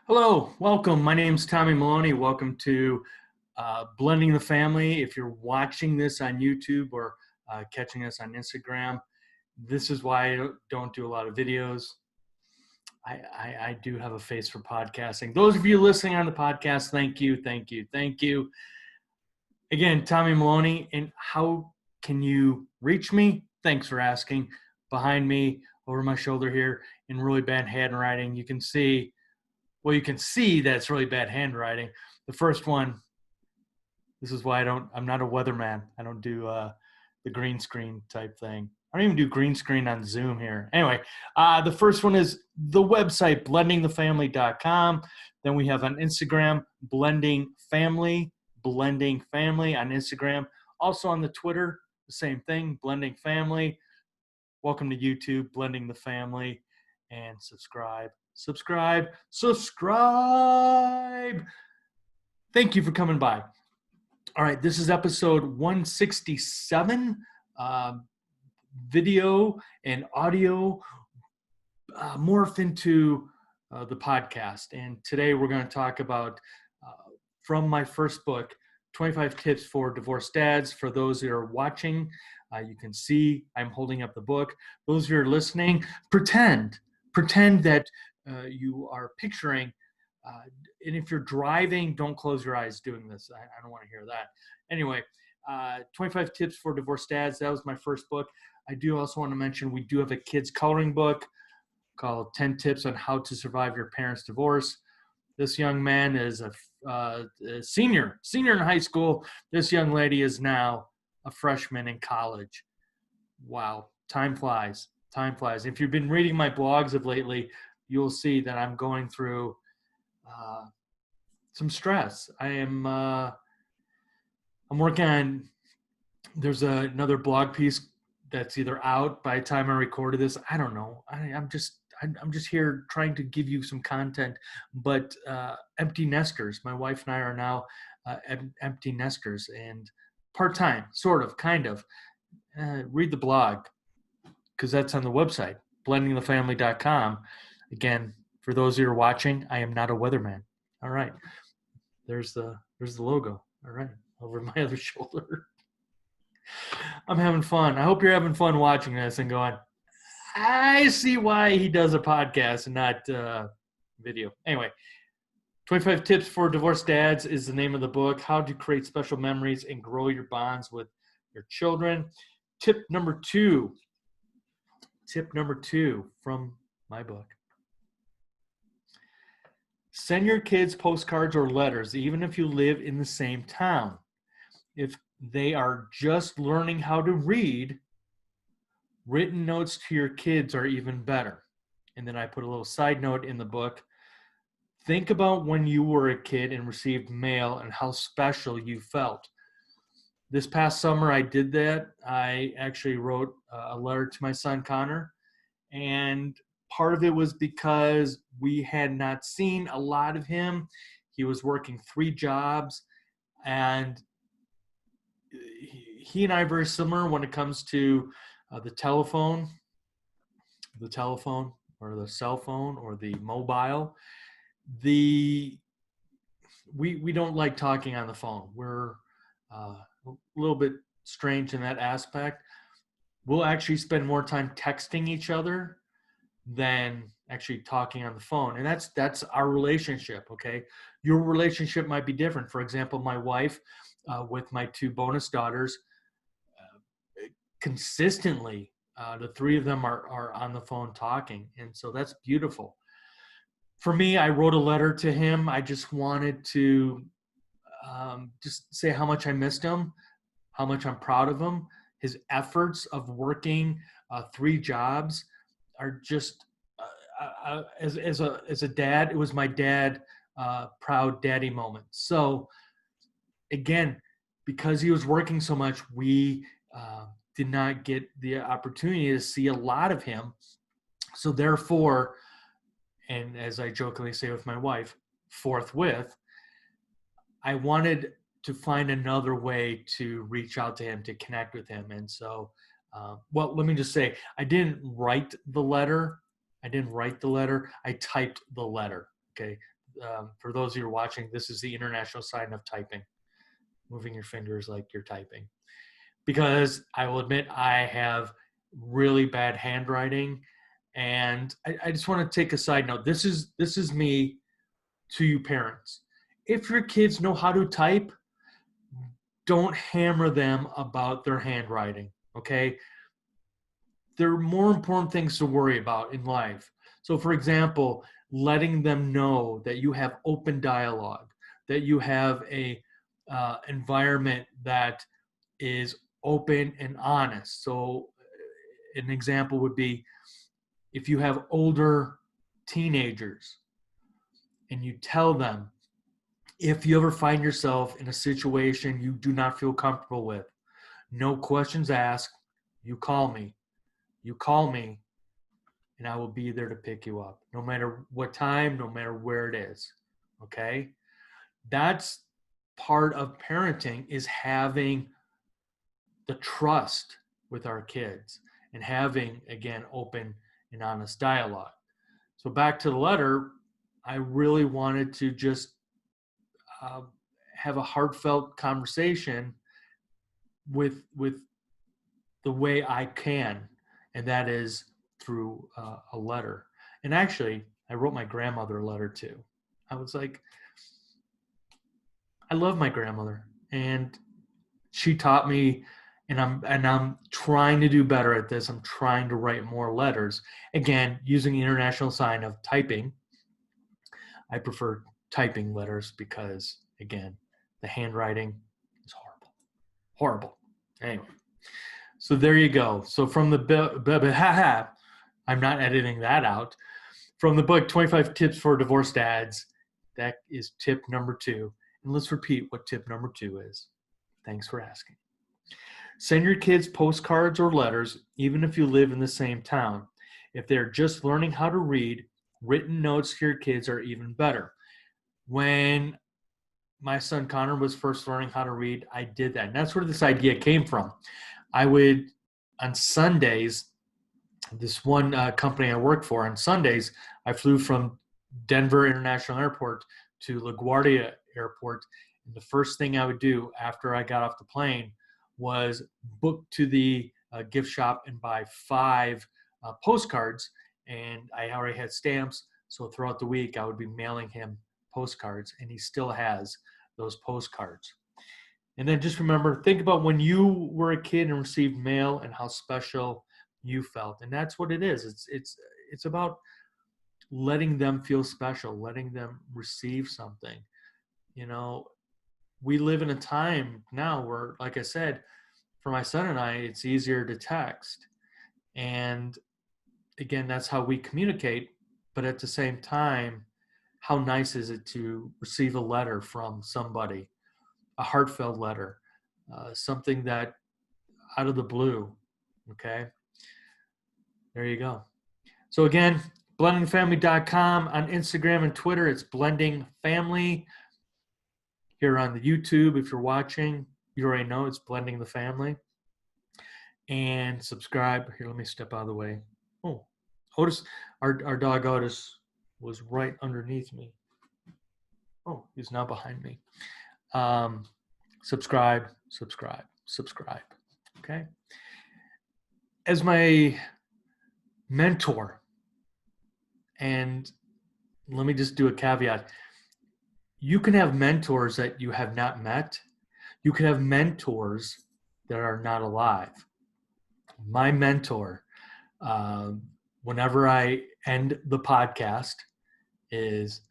Hello, welcome. My name's Tommy Maloney. Welcome to Blending the Family. If you're watching this on YouTube or catching us on Instagram, this is why I don't do a lot of videos. I do have a face for podcasting. Those of you listening on the podcast, thank you, thank you, thank you. Again, Tommy Maloney. And how can you reach me? Thanks for asking. Behind me, over my shoulder here, in really bad handwriting, you can see that it's really bad handwriting. The first one, this is why I'm not a weatherman. I don't do the green screen type thing. I don't even do green screen on Zoom here. Anyway, the first one is the website, blendingthefamily.com. Then we have on Instagram, Blending Family on Instagram. Also on the Twitter, the same thing, Blending Family. Welcome to YouTube, Blending the Family, and subscribe. Thank you for coming by. All right, this is episode 167, video and audio morph into the podcast. And today we're going to talk about, from my first book, 25 Tips for Divorced Dads. For those that are watching, you can see I'm holding up the book. Those who are listening, pretend that you are picturing, and if you're driving, don't close your eyes doing this. I don't want to hear that. Anyway, 25 Tips for Divorced Dads. That was my first book. I do also want to mention we do have a kids coloring book called 10 Tips on How to Survive Your Parents' Divorce. This young man is a senior in high school. This young lady is now a freshman in college. Wow, time flies. If you've been reading my blogs of lately, you'll see that I'm going through some stress. I'm working on, there's another blog piece that's either out by the time I recorded this. I don't know. I'm just here trying to give you some content, but empty nesters. My wife and I are now empty nesters and part-time, sort of, kind of. Read the blog, because that's on the website, blendingthefamily.com. Again, for those who are watching, I am not a weatherman. All right. There's the logo. All right. Over my other shoulder. I'm having fun. I hope you're having fun watching this and going, I see why he does a podcast and not video. Anyway, 25 Tips for Divorced Dads is the name of the book. How to create special memories and grow your bonds with your children. Tip number two from my book. Send your kids postcards or letters, even if you live in the same town. If they are just learning how to read, written notes to your kids are even better. And then I put a little side note in the book. Think about when you were a kid and received mail and how special you felt. This past summer, I did that. I actually wrote a letter to my son, Connor, and part of it was because we had not seen a lot of him. He was working 3 jobs, and he and I are very similar when it comes to the telephone or the cell phone or the mobile. We don't like talking on the phone. We're a little bit strange in that aspect. We'll actually spend more time texting each other than actually talking on the phone. And that's our relationship, okay? Your relationship might be different. For example, my wife with my 2 bonus daughters, consistently, the 3 of them are on the phone talking. And so that's beautiful. For me, I wrote a letter to him. I just wanted to just say how much I missed him, how much I'm proud of him. His efforts of working 3 jobs are just, as a dad, it was my dad, proud daddy moment. So again, because he was working so much, we did not get the opportunity to see a lot of him. So therefore, and as I jokingly say with my wife, forthwith, I wanted to find another way to reach out to him, to connect with him. And so, well, let me just say, I didn't write the letter. I typed the letter. Okay. For those of you who are watching, this is the international sign of typing, moving your fingers like you're typing. Because I will admit I have really bad handwriting, and I just want to take a side note. This is me to you parents. If your kids know how to type, don't hammer them about their handwriting, okay? There are more important things to worry about in life. So, for example, letting them know that you have open dialogue, that you have a environment that is open and honest. So, an example would be if you have older teenagers and you tell them, if you ever find yourself in a situation you do not feel comfortable with, no questions asked, you call me. You call me, and I will be there to pick you up, no matter what time, no matter where it is. Okay? That's part of parenting, is having the trust with our kids and having, again, open and honest dialogue. So back to the letter, I really wanted to just have a heartfelt conversation with the way I can, and that is through a letter. And actually, I wrote my grandmother a letter too. I was like, I love my grandmother, and she taught me, and I'm trying to do better at this. I'm trying to write more letters. Again, using the international sign of typing. I prefer typing letters because, again, the handwriting is horrible. Horrible. Anyway, so there you go. So from the I'm not editing that out. From the book, 25 Tips for Divorced Dads, that is tip number 2. And let's repeat what tip number 2 is. Thanks for asking. Send your kids postcards or letters, even if you live in the same town. If they're just learning how to read, written notes to your kids are even better. When my son Connor was first learning how to read, I did that. And that's where this idea came from. I would, on Sundays, this one company I worked for, on Sundays, I flew from Denver International Airport to LaGuardia Airport. And the first thing I would do after I got off the plane was book to the gift shop and buy 5 postcards. And I already had stamps. So throughout the week, I would be mailing him postcards, and he still has those postcards. And then just remember, think about when you were a kid and received mail and how special you felt. And that's what it is. It's about letting them feel special, letting them receive something. You know, we live in a time now where, like I said, for my son and I, it's easier to text. And again, that's how we communicate. But at the same time, how nice is it to receive a letter from somebody, a heartfelt letter, something that out of the blue, okay? There you go. So again, blendingfamily.com. On Instagram and Twitter, it's Blending Family. Here on the YouTube, if you're watching, you already know it's Blending the Family. And subscribe. Here, let me step out of the way. Oh, Otis, our dog Otis was right underneath me. Oh, he's now behind me. Subscribe. Okay. As my mentor, and let me just do a caveat. You can have mentors that you have not met. You can have mentors that are not alive. My mentor, whenever I end the podcast, is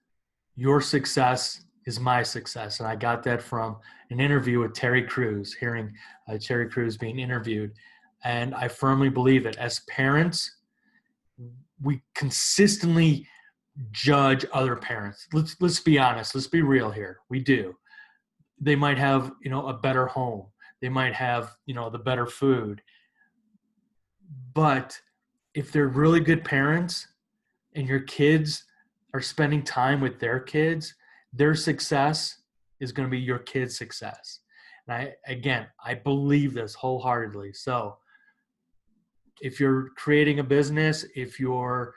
your success is my success. And I got that from an interview with Terry Crews, hearing Terry Crews being interviewed. And I firmly believe it. As parents, we consistently judge other parents. Let's be honest. Let's be real here. We do. They might have, a better home. They might have, the better food. But if they're really good parents and your kids are spending time with their kids, their success is going to be your kid's success. And I believe this wholeheartedly. So if you're creating a business, if you're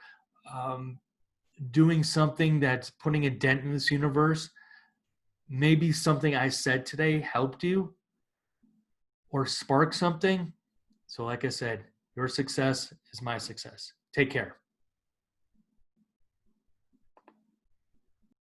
doing something that's putting a dent in this universe. Maybe something I said today helped you or sparked something. So like I said, your success is my success. Take care.